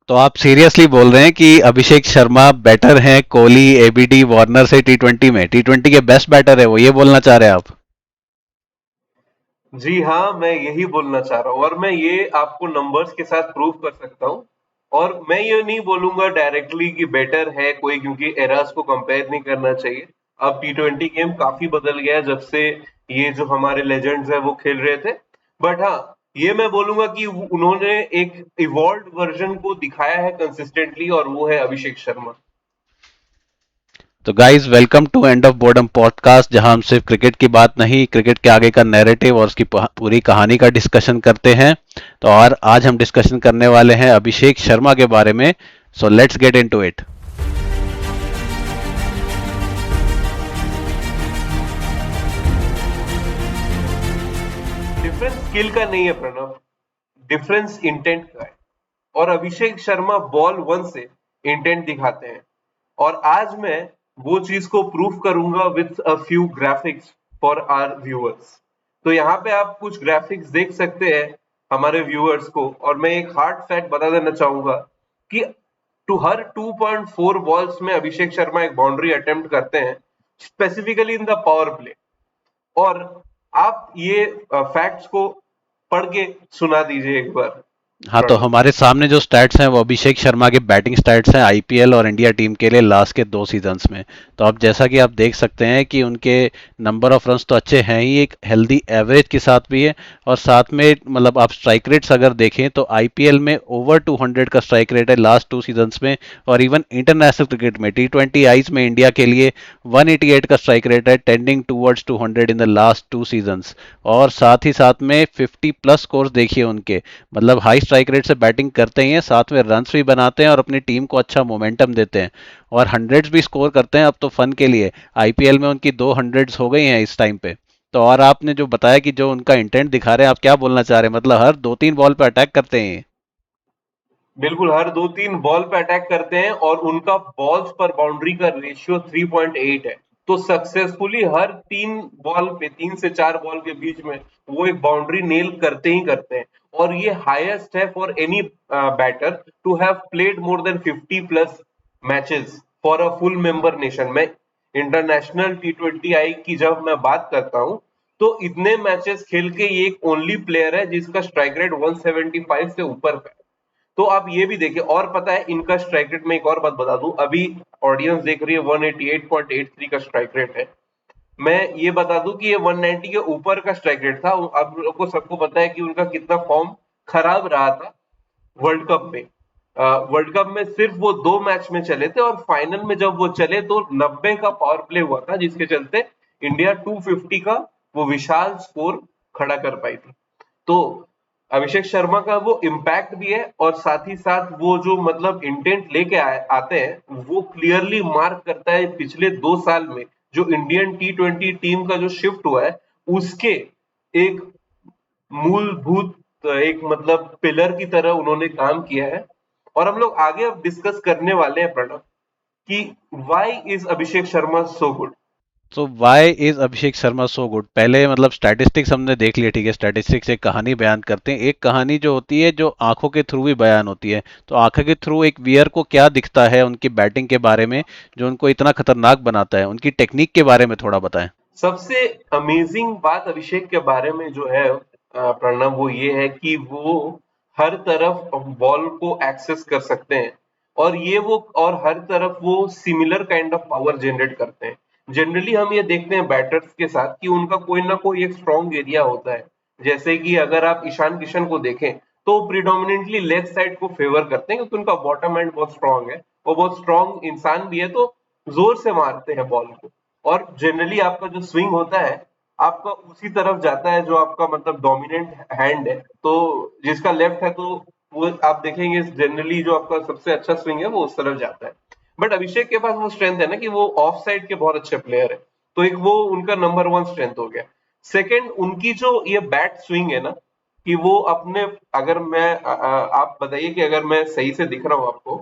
तो आप सीरियसली बोल रहे हैं कि अभिषेक शर्मा बेटर हैं कोहली, एबीडी, वार्नर से टी20 में? टी20 के बेस्ट बैटर है वो, ये बोलना चाह रहे हैं आप? जी हाँ, मैं यही बोलना चाह रहा हूँ और मैं ये आपको नंबर्स के साथ प्रूव कर सकता हूँ। और मैं ये नहीं बोलूंगा डायरेक्टली कि बेटर है कोई, क्योंकि एरास को कंपेयर नहीं करना चाहिए। अब टी20 गेम काफी बदल गया है जब से ये जो हमारे लेजेंड्स हैं वो खेल रहे थे। बट हाँ, ये मैं बोलूंगा कि उन्होंने एक इवॉल्व वर्जन को दिखाया है कंसिस्टेंटली, और वो है अभिषेक शर्मा। तो guys, welcome to end of boredom podcast, जहां हम सिर्फ क्रिकेट की बात नहीं, क्रिकेट के आगे का नैरेटिव और उसकी पूरी कहानी का डिस्कशन करते हैं। तो और आज हम डिस्कशन करने वाले हैं अभिषेक शर्मा के बारे में। So let's get into it. Difference skill का नहीं है प्रणव, डिफरेंस इंटेंट का है। और अभिषेक शर्मा बॉल वन से इंटेंट दिखाते हैं। और आज मैं वो चीज को प्रूव करूंगा with a few graphics for our viewers. तो यहाँ पे आप कुछ ग्राफिक्स देख सकते हैं हमारे व्यूअर्स को, और मैं एक हार्ड फैक्ट बता देना चाहूंगा कि टू हर 2.4 बॉल्स में अभिषेक शर्मा एक बाउंड्री अटेम्प्ट करते हैं, specifically in the power play. और आप ये फैक्ट्स को पढ़ के सुना दीजिए एक बार हाँ, तो प्रणव। हमारे सामने जो स्टैट्स हैं वो अभिषेक शर्मा के बैटिंग स्टैट्स हैं आईपीएल और इंडिया टीम के लिए लास्ट के 2 सीजन्स में। तो अब जैसा कि आप देख सकते हैं कि उनके नंबर ऑफ रन्स तो अच्छे हैं ही, एक हेल्दी एवरेज के साथ भी है। और साथ में मतलब आप स्ट्राइक रेट्स अगर देखें तो आईपीएल में ओवर 200 का स्ट्राइक रेट है लास्ट 2 सीजन्स में। और इवन इंटरनेशनल क्रिकेट में टी20 आईज में इंडिया के लिए 188 का स्ट्राइक रेट है, tending towards 200 in the last 2 seasons. और साथ ही साथ में 50+ स्कोर्स देखिए उनके। मतलब हाई स्ट्राइक रेट से बैटिंग करते ही हैं, साथ में रन्स भी बनाते हैं और अपनी टीम को अच्छा मोमेंटम देते हैं। और हंड्रेड्स भी स्कोर करते हैं अब तो फन के लिए। आईपीएल में उनकी 2 हंड्रेड्स हो गई हैं इस टाइम पे। तो और आपने जो बताया कि जो उनका इंटेंट दिखा रहे हैं, आप क्या बोलना चाह रहे हैं? मतलब हर 2-3 बॉल पे अटैक करते हैं ये। बिल्कुल, हर 2-3 बॉल पे अटैक करते हैं और उनका बॉल्स पर बाउंड्री का रेशियो 3.8 है। तो सक्सेसफुली हर 3 बॉल पे, 3 से 4 बॉल के बीच में वो एक बाउंड्री नेल करते ही करते हैं। और ये हाईएस्ट है for any batter to have played more than 50 plus matches for a full member nation में। इंटरनेशनल टी20 आई की जब मैं बात करता हूं, तो इतने मैचेस खेल के ये एक ओनली प्लेयर है जिसका स्ट्राइक रेट 175 से ऊपर है। तो आप ये भी देखिए, और पता है इनका स्ट्राइक रेट, में एक और बात बता दूं, अभी ऑडियंस देख रही है 188.83 का स्ट्राइक रेट है। मैं ये बता दूं कि ये 190 के ऊपर का स्ट्राइक रेट था। आप लोगों को सबको पता है कि उनका कितना फॉर्म खराब रहा था वर्ल्ड कप में। वर्ल्ड कप में सिर्फ वो 2 मैच में चले थे, और फाइनल में जब वो चले तो 90 का पावर प्ले हुआ था, जिसके चलते इंडिया 250 का वो विशाल स्कोर खड़ा कर पाई थी। तो अभिषेक शर्मा का वो इम्पैक्ट भी है, और साथ ही साथ वो जो मतलब इंटेंट लेके आते हैं वो क्लियरली मार्क करता है पिछले 2 साल में जो इंडियन टी20 टीम का जो शिफ्ट हुआ है उसके एक मूलभूत एक मतलब पिलर की तरह उन्होंने काम किया है। और हम लोग आगे अब डिस्कस करने वाले हैं प्रणव कि why is Abhishek Sharma so good. तो why is Abhishek Sharma so good? पहले मतलब स्टैटिस्टिक्स हमने देख लिया, ठीक है। स्टैटिस्टिक्स एक कहानी बयान करते हैं, एक कहानी जो होती है जो आंखों के थ्रू भी बयान होती है। तो आंखों के थ्रू एक वियर को क्या दिखता है उनकी बैटिंग के बारे में, जो उनको इतना खतरनाक बनाता है? उनकी टेक्निक के बारे में थोड़ा बताएं। सबसे अमेजिंग बात अभिषेक के बारे में जो है प्रणव, वो ये है कि वो हर तरफ बॉल को एक्सेस कर सकते हैं। और ये वो और हर तरफ वो similar kind of power generate करते हैं। जनरली हम ये देखते हैं बैटर्स के साथ कि उनका कोई ना कोई एक स्ट्रॉन्ग एरिया होता है। जैसे कि अगर आप ईशान किशन को देखें तो प्रिडोमिनेटली लेफ्ट साइड को फेवर करते हैं, क्योंकि उनका बॉटम एंड बहुत स्ट्रांग है। वो बहुत स्ट्रांग इंसान भी है, तो जोर से मारते हैं बॉल को। और जनरली आपका जो स्विंग होता है आपका उसी तरफ जाता है जो आपका मतलब डोमिनेंट हैंड है। तो जिसका लेफ्ट है तो वो आप देखेंगे जनरली जो आपका सबसे अच्छा स्विंग है वो उस तरफ जाता है। बट अभिषेक के पास वो स्ट्रेंथ है ना कि वो ऑफ साइड के बहुत अच्छे प्लेयर है। तो एक वो उनका नंबर वन स्ट्रेंथ हो गया। सेकंड, उनकी जो ये बैट स्विंग है ना, कि वो अपने, अगर मैं आप बताइए कि अगर मैं सही से दिख रहा हूं आपको,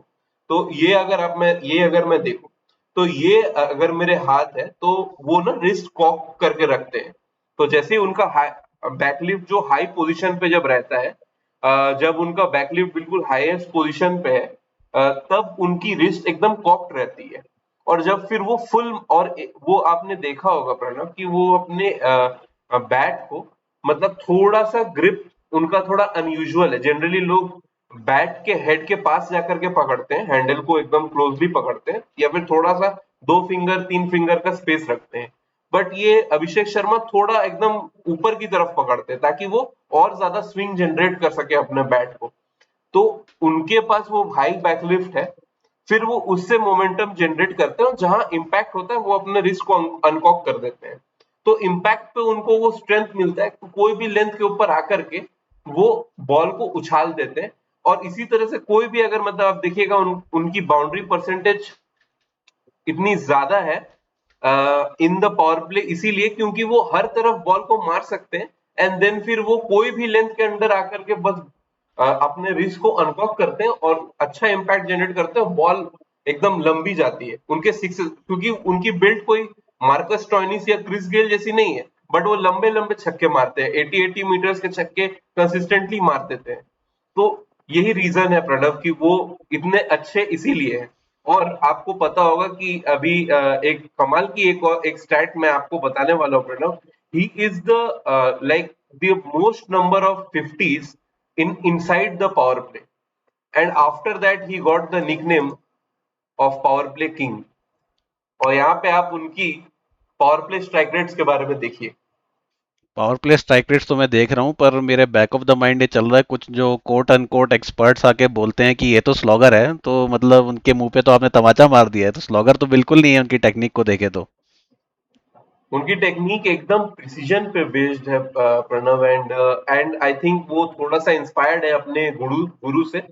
तो ये अगर मैं देखूं, तो ये अगर मेरे हाथ है तो वो ना रिस्ट कॉक करके रखते हैं। तो जैसे ही उनका बैकलिफ्ट जो हाई पोजीशन पे जब रहता है, जब उनका बैकलिफ्ट बिल्कुल हाईएस्ट पोजीशन पे है, तब उनकी रिस्ट एकदम कॉक्ड रहती है। और जब फिर वो फुल, और वो आपने देखा होगा प्रणव कि वो अपने बैट को, मतलब थोड़ा सा ग्रिप उनका थोड़ा अनयूजुअल है। जनरली लोग बैट के हेड के पास जाकर के पकड़ते हैं, हैंडल को एकदम क्लोजली पकड़ते हैं, या फिर थोड़ा सा 2 फिंगर 3 फिंगर का स्पेस रखते हैं। बट ये अभिषेक शर्मा थोड़ा एकदम ऊपर की तरफ पकड़ते हैं ताकि वो और ज्यादा स्विंग जनरेट कर सके अपने बैट को। तो उनके पास वो हाई बैकलिफ्ट है, फिर वो उससे मोमेंटम जनरेट करते हैं, और जहां इंपैक्ट होता है वो अपने रिस्ट को अनकॉक कर देते हैं। तो इंपैक्ट पे उनको वो स्ट्रेंथ मिलता है कि कोई भी लेंथ के ऊपर आकर के वो बॉल को उछाल देते हैं। और इसी तरह से कोई भी अगर, मतलब आप देखिएगा उनकी बाउंड्री परसेंटेज इतनी ज्यादा है इन द पावर प्ले, इसीलिए क्योंकि वो हर तरफ बॉल को मार सकते हैं, एंड देन फिर वो कोई भी लेंथ के अंदर आकर के बस अपने रिस्ट को अनकॉक करते हैं और अच्छा इंपैक्ट जनरेट करते हैं। बॉल एकदम लंबी जाती है उनके सिक्स, क्योंकि उनकी बिल्ड कोई मार्कस स्टोइनिस या क्रिस गेल जैसी नहीं है, बट वो लंबे लंबे छक्के मारते हैं, 80 मीटर्स के छक्के कंसिस्टेंटली मार देते हैं। तो यही रीजन है प्रणव कि वो इतने अच्छे इसीलिए हैं। और आपको पता होगा कि अभी एक कमाल की एक स्टैट मैं आपको बताने वाला हूँ Pranav. He is the like the most number of fifties in inside the power play, and after that he got the nickname of power play king. और यहाँ पे आप उनकी पावर प्ले स्ट्राइक रेट्स के बारे में देखिए। पावर प्ले स्ट्राइक रेट्स तो मैं देख रहा हूँ, पर मेरे बैक ऑफ द माइंड ये चल रहा है कुछ जो कोट अनकोट एक्सपर्ट्स आके बोलते हैं कि ये तो स्लॉगर है, तो मतलब उनके मुंह पे तो आपने तमाचा मार दिया है, तो स्लॉगर तो बिल्कुल नहीं है उनकी टेक्निक को देखे तो। उनकी टेक्निक एकदम प्रिसीजन पे बेस्ड है प्रणव, एंड आई थिंक वो थोड़ा सा इंस्पायर्ड है अपने गुरु गुरु से।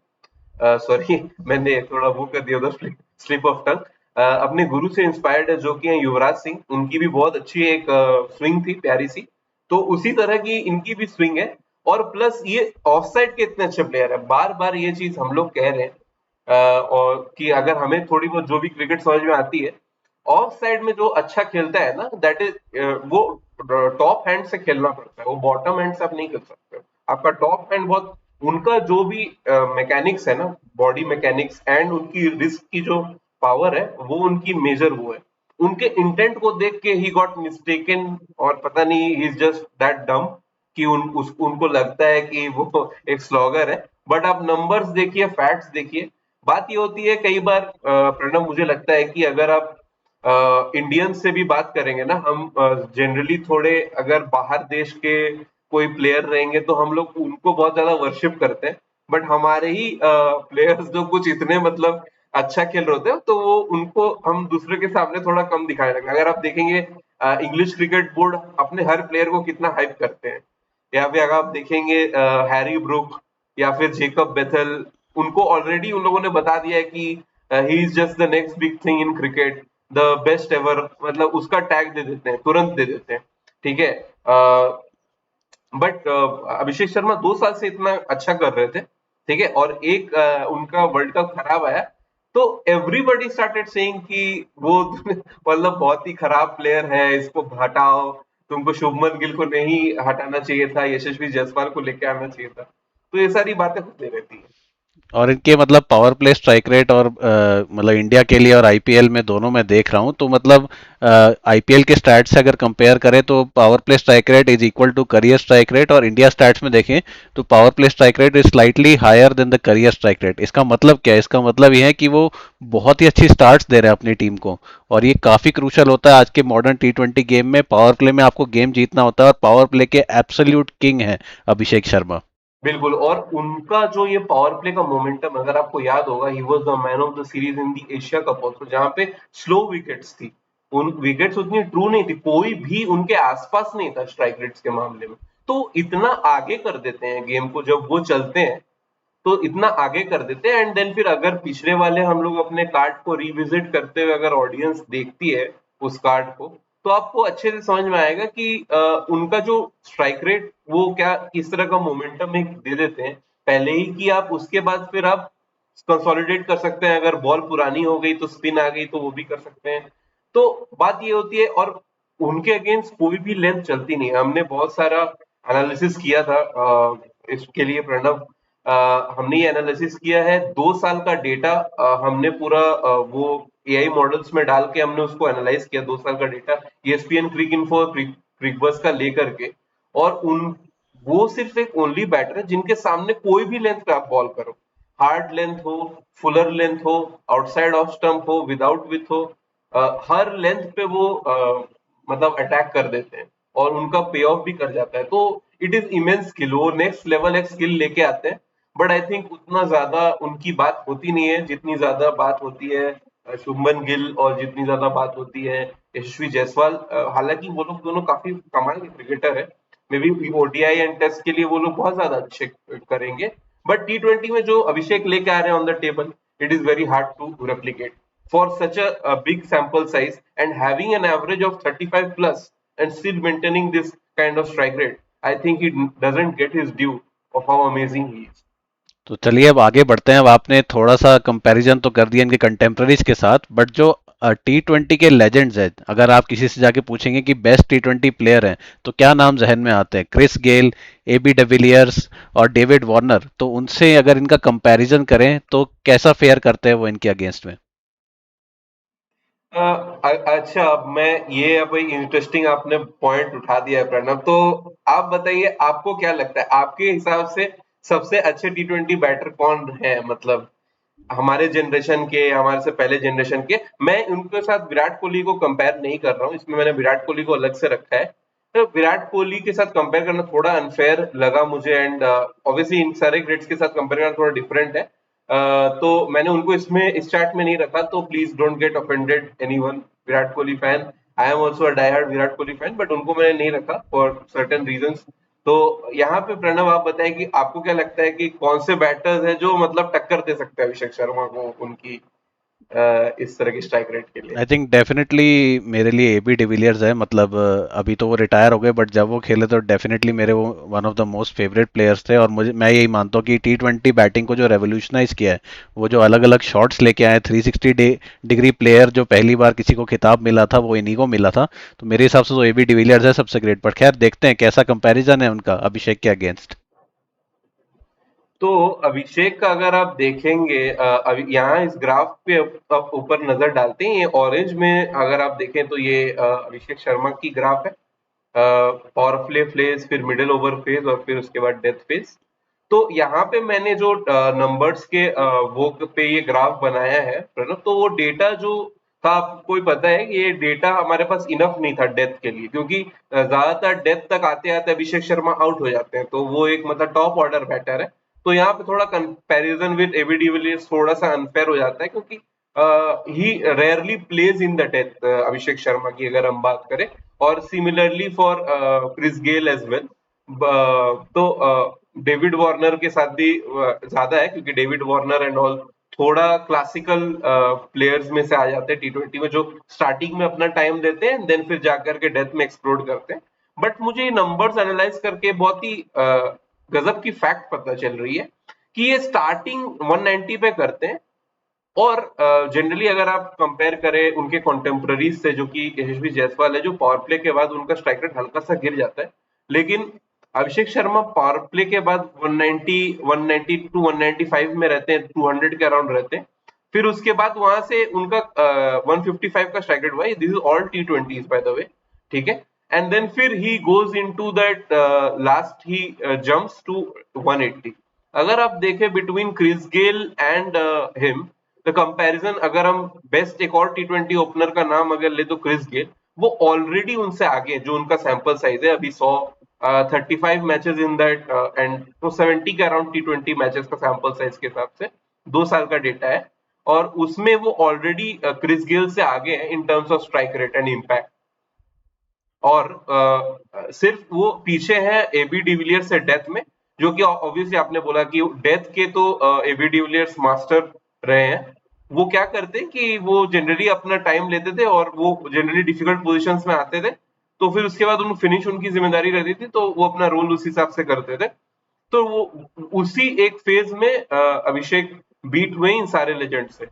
सॉरी मैंने थोड़ा वो कर दिया उधर, स्लिप ऑफ टंग। अपने गुरु से इंस्पायर्ड है जो कि हैं युवराज सिंह। उनकी भी बहुत अच्छी एक स्विंग थी, प्यारी सी। तो उसी तरह की इनकी भी स्विंग है। और प्लस ये ऑफ साइड के इतने अच्छे प्लेयर है, बार बार ये चीज हम लोग कह रहे हैं और कि अगर हमें थोड़ी बहुत जो भी क्रिकेट समझ में आती है, ऑफ साइड में जो अच्छा खेलता है ना, दैट इज वो टॉप हैंड से खेलना पड़ता है, वो बॉटम हैंड से आप नहीं कर सकते। आपका टॉप हैंड बहुत, उनका जो भी मैकेनिक्स है ना, बॉडी मैकेनिक्स एंड उनकी रिस्क की जो पावर है, वो उनकी मेजर वो है। उनके इंटेंट को देख के ही गॉट मिस्टेकन, और पता नहीं he is just that dumb कि उनको लगता है कि वो एक स्लॉगर है। बट आप नंबर्स देखिए, फैक्ट्स देखिए। बात ये होती है कई बार प्रणव, मुझे लगता है कि अगर आप इंडियंस से भी बात करेंगे ना, हम जनरली थोड़े अगर बाहर देश के कोई प्लेयर रहेंगे तो हम लोग उनको बहुत ज्यादा वर्शिप करते हैं। बट हमारे ही प्लेयर्स जो कुछ इतने मतलब अच्छा खेल रहे होते हैं, तो वो उनको हम दूसरे के सामने थोड़ा कम दिखाने लगे। अगर आप देखेंगे इंग्लिश क्रिकेट बोर्ड अपने हर प्लेयर को कितना हाइप करते हैं, या फिर अगर आप देखेंगे हैरी ब्रूक या फिर जेकब बेथल, उनको ऑलरेडी उन लोगों ने बता दिया है कि he is just the next big thing in cricket, the best ever, मतलब उसका टैग दे देते हैं, तुरंत दे देते हैं। ठीक है। बट अभिषेक शर्मा 2 साल से इतना अच्छा कर रहे थे, ठीक है, और एक उनका वर्ल्ड कप खराब आया, तो एवरीबॉडी स्टार्टेड सेइंग कि वो मतलब बहुत ही खराब प्लेयर है, इसको हटाओ, तुमको शुभमन गिल को नहीं हटाना चाहिए था, यशस्वी जायसवाल को लेके आना चाहिए था। तो ये सारी बातें होती रहती है। और इनके मतलब पावर प्ले स्ट्राइक रेट और मतलब इंडिया के लिए और आईपीएल में दोनों में देख रहा हूँ, तो मतलब आईपीएल के स्टैट्स से अगर कंपेयर करें तो power play strike rate is equal to career strike rate, और इंडिया स्टैट्स में देखें तो power play strike rate is slightly higher than the career strike rate. इसका मतलब क्या है? इसका मतलब ये है कि वो बहुत ही अच्छी स्टार्ट्स दे रहे हैं अपनी टीम को, और ये काफी क्रूशल होता है आज के मॉडर्न टी20 गेम में। पावर प्ले में आपको गेम जीतना होता है, और पावर प्ले के एब्सोल्यूट किंग है अभिषेक शर्मा। बिल्कुल। और उनका जो ये पावर प्ले का मोमेंटम, अगर आपको याद होगा, he was the man of the series in the Asia cup also, जहां पे स्लो विकेट्स थी। उन विकेट्स उतनी ट्रू नहीं थी, कोई भी उनके आसपास नहीं था स्ट्राइक रेट्स के मामले में। तो इतना आगे कर देते हैं गेम को जब वो चलते हैं, तो इतना आगे कर देते हैं। एंड देन फिर अगर पिछले वाले हम लोग अपने कार्ड को रिविजिट करते हुए अगर ऑडियंस देखती है उस कार्ड को, तो आपको अच्छे से समझ में आएगा कि उनका जो स्ट्राइक रेट वो क्या किस तरह का मोमेंटम एक दे देते हैं पहले ही, कि आप उसके बाद फिर आप कंसोलिडेट कर सकते हैं। अगर बॉल पुरानी हो गई तो स्पिन आ गई तो वो भी कर सकते हैं। तो बात ये होती है। और उनके अगेंस्ट कोई भी लेंथ चलती नहीं है। हमने बहुत सारा एनालिसिस किया था इसके लिए प्रणव। हमने ये एनालिसिस किया है, 2 साल का डेटा हमने पूरा वो एआई मॉडल्स में डाल के हमने उसको एनालाइज किया, 2 साल का डेटा ESPN क्रिक इन्फो क्रिक बस का लेकर के। और उन वो सिर्फ एक ओनली बैटर है जिनके सामने कोई भी लेंथ पे आप बॉल करो, हार्ड लेंथ हो, फुलर लेंथ हो, आउटसाइड ऑफ स्टंप हो, विदाउट विथ हो, हर लेंथ पे वो मतलब अटैक कर देते हैं और उनका पे ऑफ भी कर जाता है। तो इट इज इमेंस स्किल, वो नेक्स्ट लेवल एक स्किल लेके आते हैं। बट आई थिंक उतना ज्यादा उनकी बात होती नहीं है जितनी ज्यादा बात होती है शुभमन गिल, और जितनी ज्यादा बात होती है यशस्वी जायसवाल। हालांकि वो लोग दोनों काफी कमाल के क्रिकेटर है, maybe ODI and test के लिए वो लोग बहुत ज्यादा अच्छे करेंगे। बट T20 में जो अभिषेक लेके आ रहे हैं on the table, it is very hard to replicate for such a big sample size, and having an average of 35 plus and still maintaining this kind of strike rate, I think he doesn't get his due of how amazing he is. तो चलिए अब आगे बढ़ते हैं। अब आपने थोड़ा सा कंपैरिजन तो कर दिया इनके कंटेम्प्रेरीज के साथ, बट जो T20 के लेजेंड्स हैं, अगर आप किसी से जाके पूछेंगे कि बेस्ट T20 प्लेयर हैं, तो क्या नाम जहन में आते हैं? क्रिस गेल, AB डिविलियर्स और डेविड वार्नर। तो उनसे अगर इनका कंपैरिजन करें तो कैसा फेयर करते हैं वो इनके अगेंस्ट में? अच्छा, अब मैं ये अब इंटरेस्टिंग आपने पॉइंट उठा दिया है प्रणव। तो आप बताइए, आपको क्या लगता है आपके हिसाब से सबसे अच्छे T20 बैटर कौन है? मतलब हमारे जनरेशन के, हमारे से पहले जनरेशन के। मैं उनके साथ विराट कोहली को कंपेयर नहीं कर रहा हूँ, इसमें मैंने विराट कोहली को अलग से रखा है। तो विराट कोहली के साथ कंपेयर करना थोड़ा अनफेयर लगा मुझे, एंड ऑब्वियसली इन सारे ग्रेड्स के साथ कंपेयर करना थोड़ा डिफरेंट है। तो मैंने उनको इसमें इस चार्ट में नहीं रखा, तो please don't get offended anyone Virat Kohli fan. I am also a die hard Virat Kohli fan, but उनको मैंने नहीं रखा फॉर सर्टेन रीजंस। तो यहाँ पे प्रणव आप बताएं कि आपको क्या लगता है कि कौन से बैटर्स हैं जो मतलब टक्कर दे सकते हैं अभिषेक शर्मा को उनकी इस तरह की स्ट्राइक रेट के लिए? आई थिंक डेफिनेटली मेरे लिए AB डिविलियर्स है। मतलब अभी तो वो रिटायर हो गए, बट जब वो खेले तो डेफिनेटली मेरे वो one of the most favourite players थे। और मुझे मैं यही मानता हूँ कि T20 बैटिंग को जो रेवोल्यूशनाइज किया है, वो जो अलग अलग शॉट्स लेके आए, 360 डिग्री प्लेयर जो पहली बार किसी को खिताब मिला था वो इन्हीं को मिला था। तो मेरे हिसाब से तो AB डिविलियर्स है सबसे ग्रेट। पर खैर देखते हैं कैसा कंपैरिजन है उनका अभिषेक के अगेंस्ट। तो अभिषेक का अगर आप देखेंगे, अभी यहाँ इस ग्राफ पे आप ऊपर नजर डालते हैं, ये ऑरेंज में अगर आप देखें तो ये अभिषेक शर्मा की ग्राफ है। पावर प्ले फेज, फिर मिडिल ओवर फेज, और फिर उसके बाद डेथ फेज। तो यहाँ पे मैंने जो नंबर्स के वो पे ये ग्राफ बनाया है प्रणव, तो वो डेटा जो था, आपको ही पता है कि ये डेटा हमारे पास इनफ नहीं था डेथ के लिए, क्योंकि ज्यादातर डेथ तक आते आते अभिषेक शर्मा आउट हो जाते हैं, तो वो एक मतलब टॉप ऑर्डर बैटर है। तो यहाँ पे थोड़ा कंपैरिजन विद AB डिविलियर्स थोड़ा सा अनफेयर हो जाता है, क्योंकि he rarely plays in the death, Abhishek Sharma की अगर हम बात करें। और similarly for Chris Gayle as well. तो डेविड वार्नर के साथ भी ज्यादा है, क्योंकि डेविड वार्नर एंड ऑल थोड़ा क्लासिकल प्लेयर्स में से आ जाते हैं T20 में, जो स्टार्टिंग में अपना टाइम देते हैं देन फिर जाकर के डेथ में एक्सप्लोड करते हैं। बट मुझे ये नंबर्स एनालाइज करके बहुत ही गजब की फैक्ट पता चल रही है कि ये स्टार्टिंग 190 पे करते हैं। और जनरली अगर आप कंपेयर करें उनके कॉन्टेम्प्ररीज से, जो कि यशस्वी जायसवाल है, जो पावर प्ले के बाद उनका स्ट्राइक रेट हल्का सा गिर जाता है, लेकिन अभिषेक शर्मा पावर प्ले के बाद 190 190 टू 195 में रहते हैं, 200 के अराउंड रहते हैं। फिर उसके बाद वहां से उनका 155 का स्ट्राइक रेट हुआ। This is all T20s by the way, ठीक है। एंड देन फिर he goes into that, last he jumps to 180। अगर आप देखें between Chris Gayle and him, the comparison, अगर हम बेस्ट एक और T20 ओपनर का नाम अगर ले तो क्रिस गेल, वो ऑलरेडी उनसे आगे है। जो उनका सैंपल साइज है अभी 35 मैचेस इन दैट, एंड तो 70 के अराउंड T20 मैचेस का सैंपल साइज के हिसाब से 2 साल का डेटा है। और उसमें वो ऑलरेडी क्रिस गेल से आगे है in terms of strike rate and impact. और सिर्फ वो पीछे है AB डिविलियर्स से डेथ में, जो कि ऑब्वियसली आपने बोला कि डेथ के तो AB डिविलियर्स मास्टर रहे हैं। वो क्या करते हैं कि वो जनरली अपना टाइम लेते थे और वो जनरली डिफिकल्ट पोजीशंस में आते थे, तो फिर उसके बाद उनको फिनिश उनकी जिम्मेदारी रहती थी, तो वो अपना रोल उस हिसाब से करते थे। तो वो उसी एक फेज में अभिषेक बीट हुए इन सारे लेजेंड से।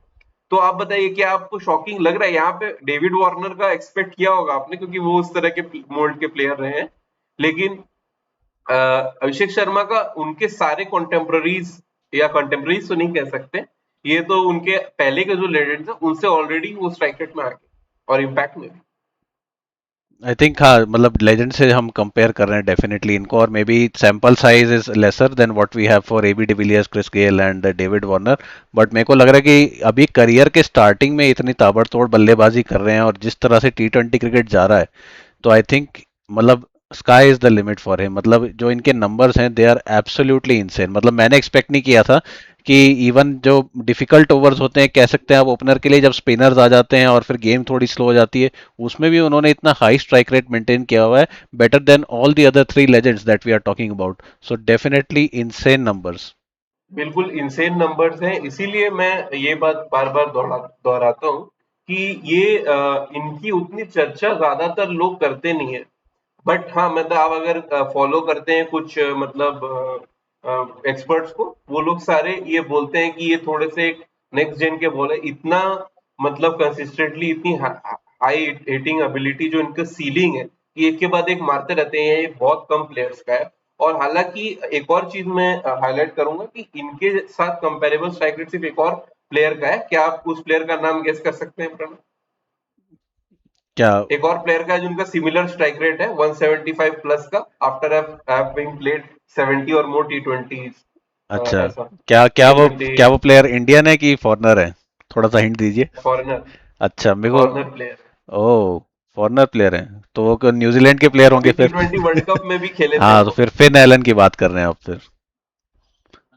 तो आप बताइए, क्या आपको शॉकिंग लग रहा है? यहाँ पे डेविड वार्नर का एक्सपेक्ट किया होगा आपने, क्योंकि वो उस तरह के मोल्ड के प्लेयर रहे हैं, लेकिन अभिषेक शर्मा का उनके सारे कॉन्टेम्प्ररीज, या कॉन्टेम्प्ररीज तो नहीं कह सकते, ये तो उनके पहले के जो लेजेंड्स हैं उनसे ऑलरेडी वो स्ट्राइक रेट में आ गए और इम्पैक्ट में भी। आई थिंक हाँ, मतलब लेजेंड से हम कंपेयर कर रहे हैं डेफिनेटली इनको, और maybe sample size is lesser than what we have for AB de Villiers, Chris Gayle and David Warner. But मेरे को लग रहा है कि अभी करियर के स्टार्टिंग में इतनी ताबड़तोड़ बल्लेबाजी कर रहे हैं और जिस तरह से T20 क्रिकेट जा रहा है, तो आई थिंक मतलब sky is the limit for him. मतलब जो इनके नंबर्स हैं दे आर एब्सोल्युटली इनसेन। मतलब मैंने एक्सपेक्ट नहीं किया था कि इवन जो डिफिकल्ट ओवर्स होते हैं, कह सकते हैं आप ओपनर के लिए, जब स्पिनर्स आ जाते हैं और फिर गेम थोड़ी स्लो हो जाती है, उसमें भी उन्होंने इतना हाई स्ट्राइक रेट मेंटेन किया हुआ है, better than all the other three legends that we are talking about. So definitely insane numbers. बिल्कुल इंसेन नंबर्स हैं, इसीलिए मैं ये बात बार बार दोहराता हूँ कि ये इनकी उतनी चर्चा ज्यादातर लोग करते नहीं है। बट हाँ, मतलब आप अगर फॉलो करते हैं कुछ मतलब एक्सपर्ट्स को, वो लोग सारे ये बोलते हैं कि ये थोड़े से नेक्स्ट जेन के बॉलर, इतना मतलब कंसिस्टेंटली इतनी हाई हिटिंग एबिलिटी जो इनका सीलिंग है कि एक के बाद एक मारते रहते हैं, ये बहुत कम प्लेयर्स का है। और हालांकि एक और चीज मैं हाईलाइट करूंगा कि इनके साथ कंपेरेबल स्ट्राइक रेट सिर्फ एक और प्लेयर का है। क्या आप उस प्लेयर का नाम गेस कर सकते हैं प्रणव? क्या? एक और प्लेयर का है जिनका सिमिलर स्ट्राइक रेट है 175 प्लस का, आफ्टर हैव बीन प्लेड 70 और मोर T20 अच्छा, ऐसा। क्या क्या वो T20 क्या वो प्लेयर इंडियन है कि फॉरेनर है? थोड़ा सा हिंट दीजिए। फॉरेनर, अच्छा, मेरे को। फॉरेनर प्लेयर है। ओह, फॉरेनर प्लेयर हैं तो वो न्यूजीलैंड के प्लेयर होंगे अभी फिर। T20 वर्ल्ड कप में भी खेले थे हाँ, तो वो। फिर फिन एलन की बात कर रहे हैं आप फिर।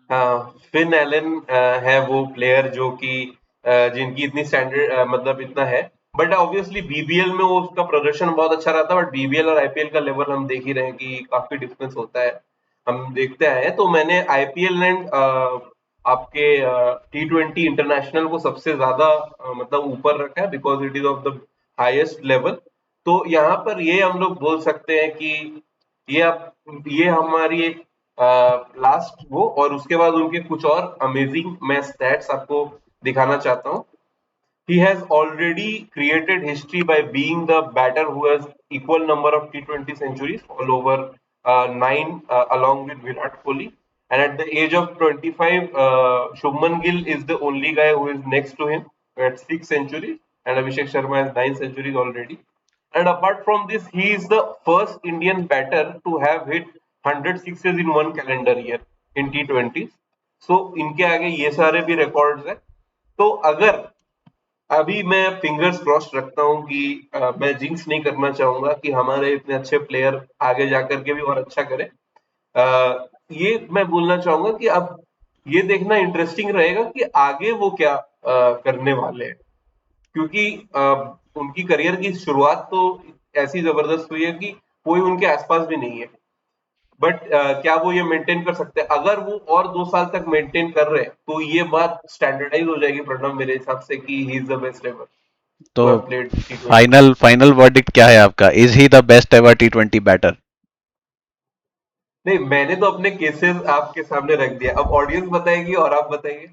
हाँ, फिन एलन है वो प्लेयर जो कि जिनकी इतनी स्टैंडर्ड मतलब इतना है। बट ऑब्वियसली बीबीएल में वो उसका प्रदर्शन बहुत अच्छा रहा था, बट बीबीएल और आईपीएल का लेवल हम देख ही रहे हैं कि काफी डिफरेंस होता है। हम देखते आए हैं, तो मैंने आईपीएल एंड आपके T20 इंटरनेशनल को सबसे ज्यादा मतलब ऊपर रखा है, because it is of the highest level. तो यहाँ पर ये हम लोग बोल सकते हैं कि ये आप ये हमारी एक लास्ट वो, और उसके बाद उनके कुछ और अमेजिंग मैं स्टैट्स आपको दिखाना चाहता हूँ। He has already created history by being the batter who has equal number of T20 centuries, all over nine, along with Virat Kohli. And at the age of 25, Shubman Gill is the only guy who is next to him at 6 centuries, and Abhishek Sharma has 9 centuries already. And apart from this, he is the first Indian batter to have hit 100 sixes in one calendar year in T20s. So इनके आगे ये सारे भी records हैं। तो अगर अभी मैं फिंगर्स क्रॉस रखता हूँ कि मैं जिंक्स नहीं करना चाहूंगा कि हमारे इतने अच्छे प्लेयर आगे जाकर के भी और अच्छा करें। ये मैं बोलना चाहूंगा कि अब ये देखना इंटरेस्टिंग रहेगा कि आगे वो क्या करने वाले हैं, क्योंकि उनकी करियर की शुरुआत तो ऐसी जबरदस्त हुई है कि कोई उनके आसपास भी नहीं है। बट क्या वो ये मेंटेन कर सकते हैं? अगर वो और 2 साल तक मेंटेन कर रहे हैं तो ये बात स्टैंडर्डाइज हो जाएगी प्रणव, मेरे हिसाब से कि he is the best ever तो to have played T20। Final final verdict क्या है आपका? Is he the best ever T20 batter? नहीं, मैंने तो अपने केसेस आपके सामने रख दिया, अब ऑडियंस बताएगी और आप बताइए।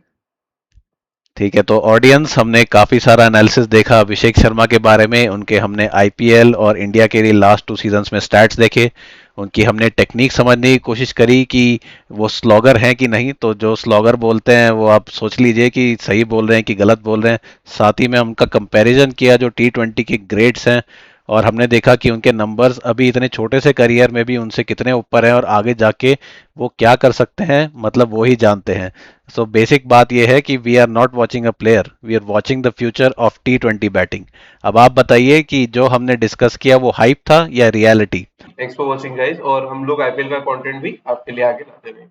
ठीक है, तो ऑडियंस, हमने काफ़ी सारा एनालिसिस देखा अभिषेक शर्मा के बारे में, उनके हमने आईपीएल और इंडिया के लिए लास्ट 2 सीजन्स में स्टैट्स देखे, उनकी हमने टेक्निक समझने की कोशिश करी कि वो स्लॉगर हैं कि नहीं। तो जो स्लॉगर बोलते हैं वो आप सोच लीजिए कि सही बोल रहे हैं कि गलत बोल रहे हैं। साथ ही में उनका कंपैरिजन किया जो T20 के ग्रेट्स हैं, और हमने देखा कि उनके नंबर्स अभी इतने छोटे से करियर में भी उनसे कितने ऊपर हैं, और आगे जाके वो क्या कर सकते हैं, मतलब वो ही जानते हैं। सो बेसिक बात यह है कि we are not watching a player, we are watching the future of T20 batting. अब आप बताइए कि जो हमने डिस्कस किया वो हाइप था या reality? Thanks for watching guys, और हम लोग आईपीएल का कंटेंट भी आपके लिए आगे लाते रहेंगे।